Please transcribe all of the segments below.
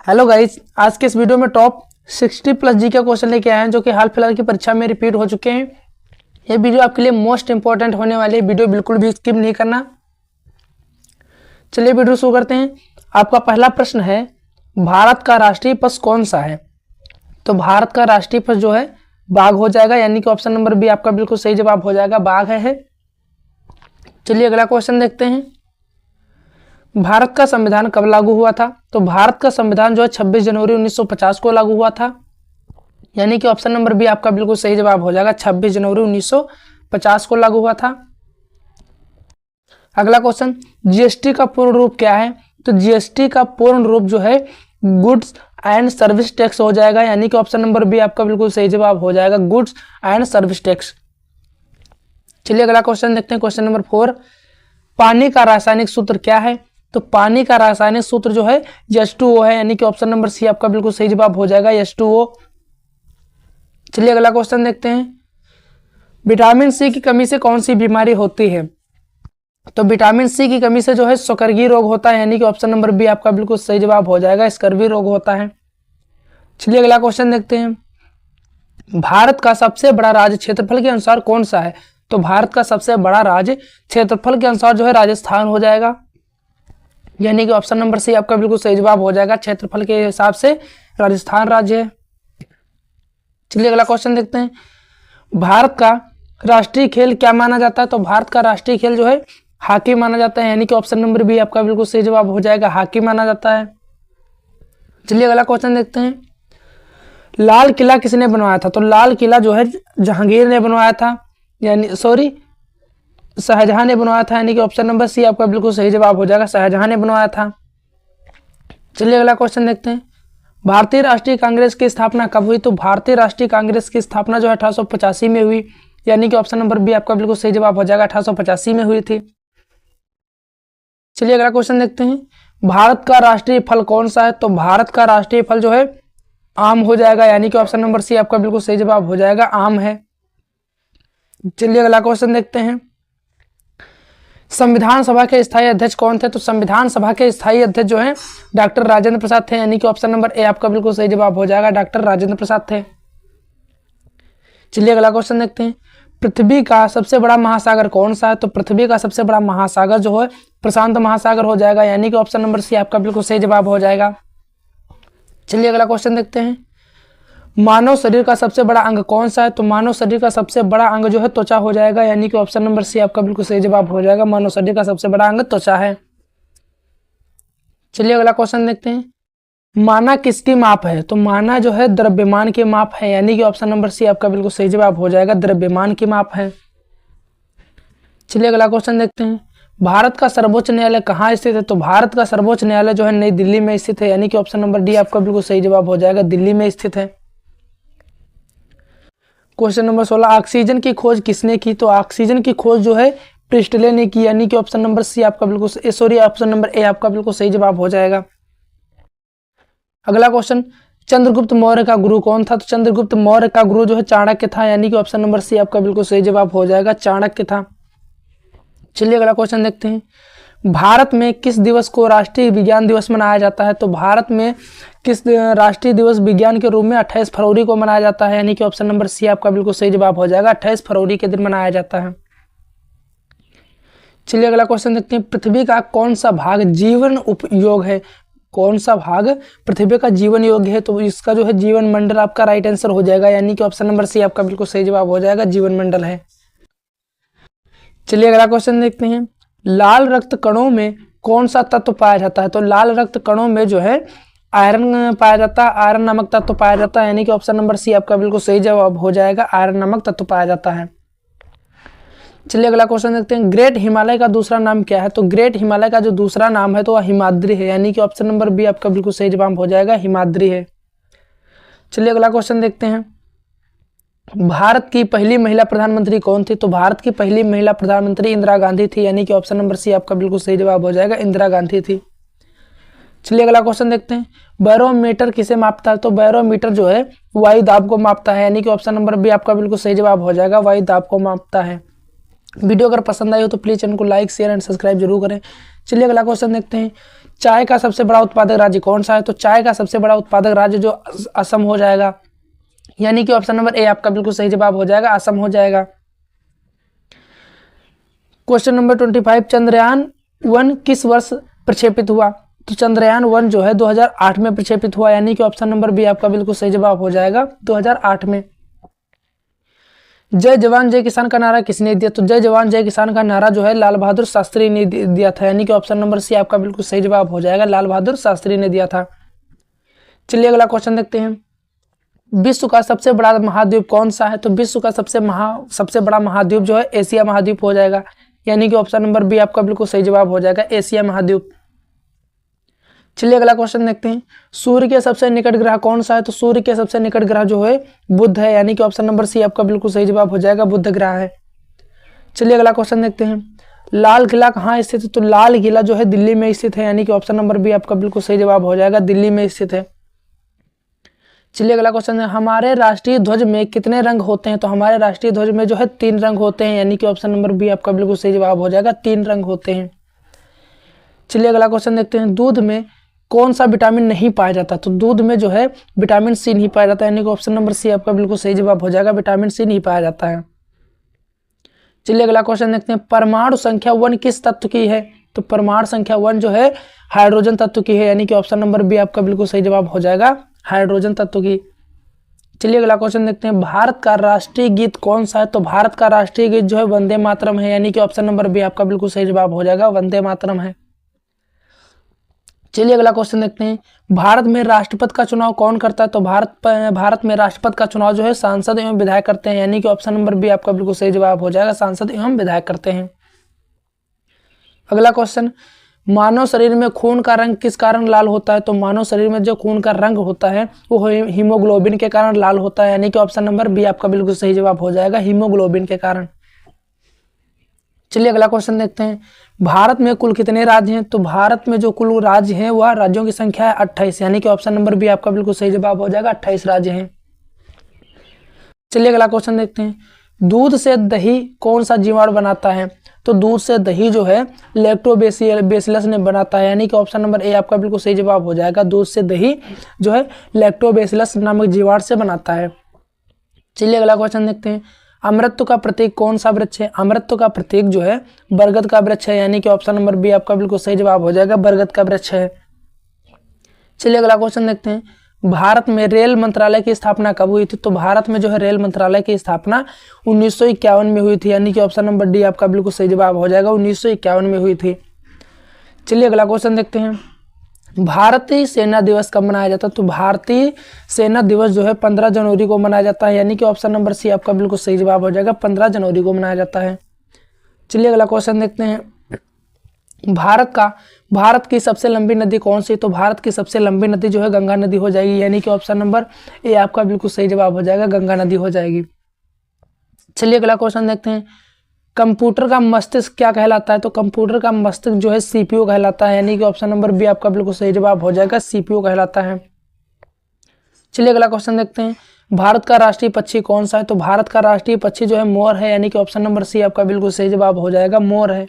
Hello guys, आज के इस वीडियो में टॉप 60 प्लस जी के क्वेश्चन लेके आए हैं जो कि हाल फिलहाल की परीक्षा में रिपीट हो चुके हैं। ये वीडियो आपके लिए मोस्ट इंपॉर्टेंट होने वाली है, वीडियो बिल्कुल भी स्किप नहीं करना। चलिए वीडियो शुरू करते हैं। आपका पहला प्रश्न है, भारत का राष्ट्रीय पशु कौन सा है? तो भारत का राष्ट्रीय पशु जो है बाघ हो जाएगा, यानी कि ऑप्शन नंबर बी आपका बिल्कुल सही जवाब हो जाएगा, बाघ है। चलिए अगला क्वेश्चन देखते हैं। भारत का संविधान कब लागू हुआ था? तो भारत का संविधान जो है 26 जनवरी 1950 को लागू हुआ था, यानी कि ऑप्शन नंबर बी आपका बिल्कुल सही जवाब हो जाएगा, 26 जनवरी 1950 को लागू हुआ था। अगला क्वेश्चन, जीएसटी का पूर्ण रूप क्या है? तो जीएसटी का पूर्ण रूप जो है गुड्स एंड सर्विस टैक्स हो जाएगा, यानी कि ऑप्शन नंबर बी आपका बिल्कुल सही जवाब हो जाएगा, गुड्स एंड सर्विस टैक्स। चलिए अगला क्वेश्चन देखते हैं, क्वेश्चन नंबर 4। पानी का रासायनिक सूत्र क्या है? तो पानी का रासायनिक सूत्र जो है H2O है, यानी कि ऑप्शन नंबर सी आपका बिल्कुल सही जवाब हो जाएगा, H2O। चलिए अगला क्वेश्चन देखते हैं। विटामिन सी की कमी से कौन सी बीमारी होती है? तो विटामिन सी की कमी से जो है स्कर्वी रोग होता है, यानी कि ऑप्शन नंबर बी आपका बिल्कुल सही जवाब हो जाएगा, स्कर्वी रोग होता है। चलिए अगला क्वेश्चन देखते हैं। भारत का सबसे बड़ा राज्य क्षेत्रफल के अनुसार कौन सा है? तो भारत का सबसे बड़ा राज्य क्षेत्रफल के अनुसार जो है राजस्थान हो जाएगा, यानी कि ऑप्शन नंबर सी आपका बिल्कुल सही जवाब हो जाएगा, क्षेत्रफल के हिसाब से राजस्थान राज्य है। चलिए अगला क्वेश्चन देखते हैं। भारत का राष्ट्रीय खेल क्या माना जाता है? तो भारत का राष्ट्रीय खेल जो है हॉकी माना जाता है, यानी कि ऑप्शन नंबर बी आपका बिल्कुल सही जवाब हो जाएगा, हॉकी माना जाता है। चलिए अगला क्वेश्चन देखते हैं। लाल किला किसने बनवाया था? तो लाल किला जो है जहांगीर ने बनवाया था, यानी शाहजहां ने बनवाया था, यानी कि ऑप्शन नंबर सी आपका बिल्कुल सही जवाब हो जाएगा, शाहजहां ने बनवाया था। चलिए अगला क्वेश्चन देखते हैं। भारतीय राष्ट्रीय कांग्रेस की स्थापना कब हुई? तो भारतीय राष्ट्रीय कांग्रेस की स्थापना जो है 1885 में हुई, यानी कि ऑप्शन नंबर बी आपका बिल्कुल सही जवाब हो जाएगा, 1885 में हुई थी। चलिए अगला क्वेश्चन देखते हैं। भारत का राष्ट्रीय फल कौन सा है? तो भारत का राष्ट्रीय फल जो है आम हो जाएगा, यानी कि ऑप्शन नंबर सी आपका बिल्कुल सही जवाब हो जाएगा, आम है। चलिए अगला क्वेश्चन देखते हैं। संविधान सभा के स्थायी अध्यक्ष कौन थे? तो संविधान सभा के स्थायी अध्यक्ष जो है डॉक्टर राजेंद्र प्रसाद थे, यानी कि ऑप्शन नंबर ए आपका बिल्कुल सही जवाब हो जाएगा, डॉक्टर राजेंद्र प्रसाद थे। चलिए अगला क्वेश्चन देखते हैं। पृथ्वी का सबसे बड़ा महासागर कौन सा है? तो पृथ्वी का सबसे बड़ा महासागर जो है प्रशांत महासागर हो जाएगा, यानी कि ऑप्शन नंबर सी आपका बिल्कुल सही जवाब हो जाएगा। चलिए अगला क्वेश्चन देखते हैं। मानव शरीर का सबसे बड़ा अंग कौन सा है? तो मानव शरीर का सबसे बड़ा अंग जो है त्वचा हो जाएगा, यानी कि ऑप्शन नंबर सी आपका बिल्कुल सही जवाब हो जाएगा, मानव शरीर का सबसे बड़ा अंग त्वचा है। चलिए अगला क्वेश्चन देखते हैं। माना किसकी माप है? तो माना जो है द्रव्यमान की माप है, यानी कि ऑप्शन नंबर सी आपका बिल्कुल सही जवाब हो जाएगा, द्रव्यमान की माप है। चलिए अगला क्वेश्चन देखते हैं। भारत का सर्वोच्च न्यायालय कहाँ स्थित है? तो भारत का सर्वोच्च न्यायालय जो है नई दिल्ली में स्थित है, यानी कि ऑप्शन नंबर डी आपका बिल्कुल सही जवाब हो जाएगा, दिल्ली में स्थित है। Question number 16। ऑक्सीजन की खोज किसने की? तो ऑक्सीजन की खोज जो है प्रिस्टले ने की, यानी कि ऑप्शन नंबर सी आपका बिल्कुल ऑप्शन नंबर ए आपका बिल्कुल सही जवाब हो जाएगा। अगला क्वेश्चन। चंद्रगुप्त मौर्य का गुरु कौन था? तो चंद्रगुप्त मौर्य का गुरु जो है चाणक्य था, यानी कि ऑप्शन नंबर सी आपका बिल्कुल सही जवाब हो जाएगा, चाणक्य था। चलिए अगला क्वेश्चन देखते हैं। भारत में किस दिवस को राष्ट्रीय विज्ञान दिवस मनाया जाता है? तो भारत में किस राष्ट्रीय दिवस विज्ञान के रूप में 28 फरवरी को मनाया जाता है, यानी कि ऑप्शन नंबर सी आपका बिल्कुल सही जवाब हो जाएगा, 28 फरवरी के दिन मनाया जाता है। चलिए अगला क्वेश्चन देखते हैं। पृथ्वी का कौन सा भाग जीवन उपयोग है? कौन सा भाग पृथ्वी का जीवन योग्य है? तो इसका जो है जीवन मंडल आपका राइट आंसर हो जाएगा, यानी कि ऑप्शन नंबर सी आपका बिल्कुल सही जवाब हो जाएगा, जीवन मंडल है। चलिए अगला क्वेश्चन देखते हैं। लाल रक्त कणों में कौन सा तत्व पाया जाता है? तो लाल रक्त कणों में जो है आयरन पाया जाता है, आयरन नामक तत्व पाया जाता है, यानी कि ऑप्शन नंबर सी आपका बिल्कुल सही जवाब हो जाएगा, आयरन नामक तत्व पाया जाता है। चलिए अगला क्वेश्चन देखते हैं। ग्रेट हिमालय का दूसरा नाम क्या है? तो ग्रेट हिमालय का जो दूसरा नाम है तो वह हिमाद्री है, यानी कि ऑप्शन नंबर बी आपका बिल्कुल सही जवाब हो जाएगा, हिमाद्री है। चलिए अगला क्वेश्चन देखते हैं। भारत की पहली महिला प्रधानमंत्री कौन थी? तो भारत की पहली महिला प्रधानमंत्री इंदिरा गांधी थी, यानी कि ऑप्शन नंबर सी आपका बिल्कुल सही जवाब हो जाएगा, इंदिरा गांधी थी। चलिए अगला क्वेश्चन देखते हैं। बैरोमीटर किसे मापता है? तो बैरोमीटर जो है वायु दाब को मापता है, यानी कि ऑप्शन नंबर बी आपका बिल्कुल सही जवाब हो जाएगा, वायु दाब को मापता है। वीडियो अगर पसंद आई हो तो प्लीज चैनल को लाइक शेयर एंड सब्सक्राइब जरूर करें। चलिए अगला क्वेश्चन देखते हैं। चाय का सबसे बड़ा उत्पादक राज्य कौन सा है? तो चाय का सबसे बड़ा उत्पादक राज्य जो असम हो जाएगा, यानी कि ऑप्शन नंबर ए आपका बिल्कुल सही जवाब हो जाएगा, असम हो जाएगा। क्वेश्चन नंबर 25, चंद्रयान 1 किस वर्ष प्रक्षेपित हुआ? तो चंद्रयान 1 जो है 2008 में प्रक्षेपित हुआ, यानी कि ऑप्शन नंबर बी आपका बिल्कुल सही जवाब हो जाएगा, 2008 में। जय जवान जय किसान का नारा किसने दिया? तो जय जवान जय किसान का नारा जो है लाल बहादुर शास्त्री ने दिया था, यानी कि ऑप्शन नंबर सी आपका बिल्कुल सही जवाब हो जाएगा, लाल बहादुर शास्त्री ने दिया था। चलिए अगला क्वेश्चन देखते हैं। विश्व का सबसे बड़ा महाद्वीप कौन सा है? तो विश्व का सबसे बड़ा महाद्वीप जो है एशिया महाद्वीप हो जाएगा, यानी कि ऑप्शन नंबर बी आपका बिल्कुल सही जवाब हो जाएगा, एशिया महाद्वीप। चलिए अगला क्वेश्चन देखते हैं। सूर्य के सबसे निकट ग्रह कौन सा है? तो सूर्य के सबसे निकट ग्रह जो है बुध है, यानी कि ऑप्शन नंबर सी आपका बिल्कुल सही जवाब हो जाएगा, बुध ग्रह है। चलिए अगला क्वेश्चन देखते हैं। लाल किला कहाँ स्थित है? तो लाल किला जो है दिल्ली में स्थित है, यानी कि ऑप्शन नंबर बी आपका बिल्कुल सही जवाब हो जाएगा, दिल्ली में स्थित है। चलिए अगला क्वेश्चन है। हमारे राष्ट्रीय ध्वज में कितने रंग होते हैं? तो हमारे राष्ट्रीय ध्वज में जो है 3 रंग होते हैं, यानी कि ऑप्शन नंबर बी आपका बिल्कुल सही जवाब हो जाएगा, 3 रंग होते हैं। चलिए अगला क्वेश्चन देखते हैं। दूध में कौन सा विटामिन नहीं पाया जाता? तो दूध में जो है विटामिन सी नहीं पाया जाता, यानी कि ऑप्शन नंबर सी आपका बिल्कुल सही जवाब हो जाएगा, विटामिन सी नहीं पाया जाता है। चलिए अगला क्वेश्चन देखते हैं। परमाणु संख्या 1 किस तत्व की है? तो परमाणु संख्या 1 जो है हाइड्रोजन तत्व की है, यानी कि ऑप्शन नंबर बी आपका बिल्कुल सही जवाब हो जाएगा, हाइड्रोजन तत्व की। चलिए अगला क्वेश्चन देखते हैं। भारत का राष्ट्रीय गीत कौन सा है? तो भारत का राष्ट्रीय गीत जो है वंदे मातरम है, यानी कि ऑप्शन नंबर बी आपका बिल्कुल सही जवाब हो जाएगा, वंदे मातरम है। चलिए अगला क्वेश्चन देखते हैं। भारत में राष्ट्रपति का चुनाव कौन करता है? तो भारत में राष्ट्रपति का चुनाव जो है सांसद एवं विधायक करते हैं, यानी कि ऑप्शन नंबर बी आपका बिल्कुल सही जवाब हो जाएगा, सांसद एवं विधायक करते हैं। अगला क्वेश्चन। मानव शरीर में खून का रंग किस कारण लाल होता है? तो मानव शरीर में जो खून का रंग होता है वो हीमोग्लोबिन के कारण लाल होता है, यानी कि ऑप्शन नंबर बी आपका बिल्कुल सही जवाब हो जाएगा, हीमोग्लोबिन के कारण। चलिए अगला क्वेश्चन देखते हैं। भारत में कुल कितने राज्य हैं? तो भारत में जो कुल राज्य हैं वह राज्यों की संख्या है 28, यानी कि ऑप्शन नंबर बी आपका बिल्कुल सही जवाब हो जाएगा, 28 राज्य हैं। चलिए अगला क्वेश्चन देखते हैं। दूध से दही कौन सा जीवाणु बनाता है? तो दूध से दही जो है लैक्टोबैसिलस ने बनाता है, यानी कि ऑप्शन नंबर ए आपका बिल्कुल सही जवाब हो जाएगा, दूध से दही जो है लैक्टोबैसिलस नामक जीवाणु से बनाता है। चलिए अगला क्वेश्चन देखते हैं। अमृतत्व का प्रतीक कौन सा वृक्ष है? अमृतत्व का प्रतीक जो है बरगद का वृक्ष है, यानी कि ऑप्शन नंबर बी आपका बिल्कुल सही जवाब हो जाएगा, बरगद का वृक्ष है। चलिए अगला क्वेश्चन देखते हैं। भारत में रेल मंत्रालय की स्थापना कब हुई थी? तो भारत में जो है रेल मंत्रालय की स्थापना 1951 में हुई थी, यानी कि ऑप्शन नंबर डी आपका बिल्कुल सही जवाब हो जाएगा, 1951 में हुई थी। चलिए अगला क्वेश्चन देखते हैं। भारतीय सेना दिवस कब मनाया जाता है? तो भारतीय सेना दिवस जो है 15 जनवरी को मनाया जाता है, यानी कि ऑप्शन नंबर सी आपका बिल्कुल सही जवाब हो जाएगा, 15 जनवरी को मनाया जाता है। चलिए अगला क्वेश्चन देखते हैं। भारत की सबसे लंबी नदी कौन सी? तो भारत की सबसे लंबी नदी जो है गंगा नदी हो जाएगी, यानी कि ऑप्शन नंबर ए आपका बिल्कुल सही जवाब हो जाएगा, गंगा नदी हो जाएगी। चलिए अगला क्वेश्चन देखते हैं। कंप्यूटर का मस्तिष्क क्या कहलाता है? तो कंप्यूटर का मस्तिष्क जो है सीपीयू कहलाता है, यानी कि ऑप्शन नंबर बी आपका बिल्कुल सही जवाब हो जाएगा, सीपीयू कहलाता है। चलिए अगला क्वेश्चन देखते हैं। भारत का राष्ट्रीय पक्षी कौन सा है? तो भारत का राष्ट्रीय पक्षी जो है मोर है, यानी कि ऑप्शन नंबर सी आपका बिल्कुल सही जवाब हो जाएगा, मोर है।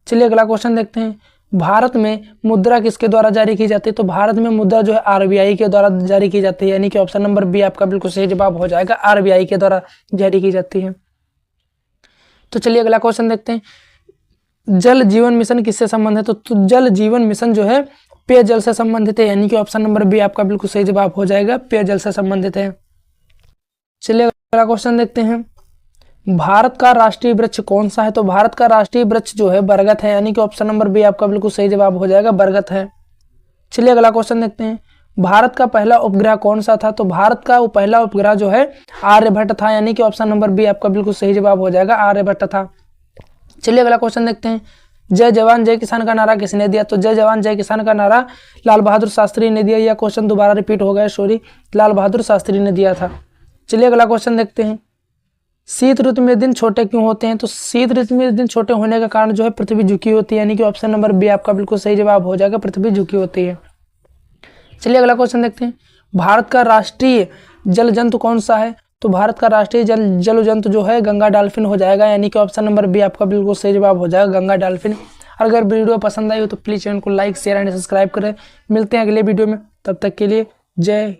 चलिए अगला क्वेश्चन देखते हैं। भारत में मुद्रा किसके द्वारा जारी की जाती है? तो भारत में मुद्रा जो है आरबीआई के द्वारा जारी की जाती है, यानी कि ऑप्शन नंबर बी आपका बिल्कुल सही जवाब हो जाएगा, आरबीआई के द्वारा जारी की जाती है। तो चलिए अगला क्वेश्चन देखते हैं। जल जीवन मिशन किससे संबंधित है? तो जल जीवन मिशन जो है पेयजल से संबंधित है, यानी कि ऑप्शन नंबर बी आपका बिल्कुल सही जवाब हो जाएगा, पेयजल से संबंधित है। चलिए अगला क्वेश्चन देखते हैं। भारत का राष्ट्रीय वृक्ष कौन सा है? तो भारत का राष्ट्रीय वृक्ष जो है बरगद है, यानी कि ऑप्शन नंबर बी आपका बिल्कुल सही जवाब हो जाएगा, बरगद है। चलिए अगला क्वेश्चन देखते हैं। भारत का पहला उपग्रह कौन सा था? तो भारत का पहला उपग्रह जो है आर्यभट्ट था, यानी कि ऑप्शन नंबर बी आपका बिल्कुल सही जवाब हो जाएगा, आर्यभट्ट था। चलिए अगला क्वेश्चन देखते हैं। जय जवान जय किसान का नारा किसने दिया? तो जय जवान जय किसान का नारा लाल बहादुर शास्त्री ने दिया। यह क्वेश्चन दोबारा रिपीट हो गया, सॉरी, लाल बहादुर शास्त्री ने दिया था। चलिए अगला क्वेश्चन देखते हैं। शीत ऋतु में दिन छोटे क्यों होते हैं? तो शीत ऋतु में दिन छोटे होने का कारण जो है पृथ्वी झुकी होती है, यानी कि ऑप्शन नंबर बी आपका बिल्कुल सही जवाब हो जाएगा, पृथ्वी झुकी होती है। चलिए अगला क्वेश्चन देखते हैं। भारत का राष्ट्रीय जल जंतु कौन सा है? तो भारत का राष्ट्रीय जल जंतु जो है गंगा डॉल्फिन हो जाएगा, यानी कि ऑप्शन नंबर बी आपका बिल्कुल सही जवाब हो जाएगा, गंगा डॉल्फिन। अगर वीडियो पसंद आई हो तो प्लीज़ चैनल को लाइक शेयर एंड सब्सक्राइब करें। मिलते हैं अगले वीडियो में, तब तक के लिए जय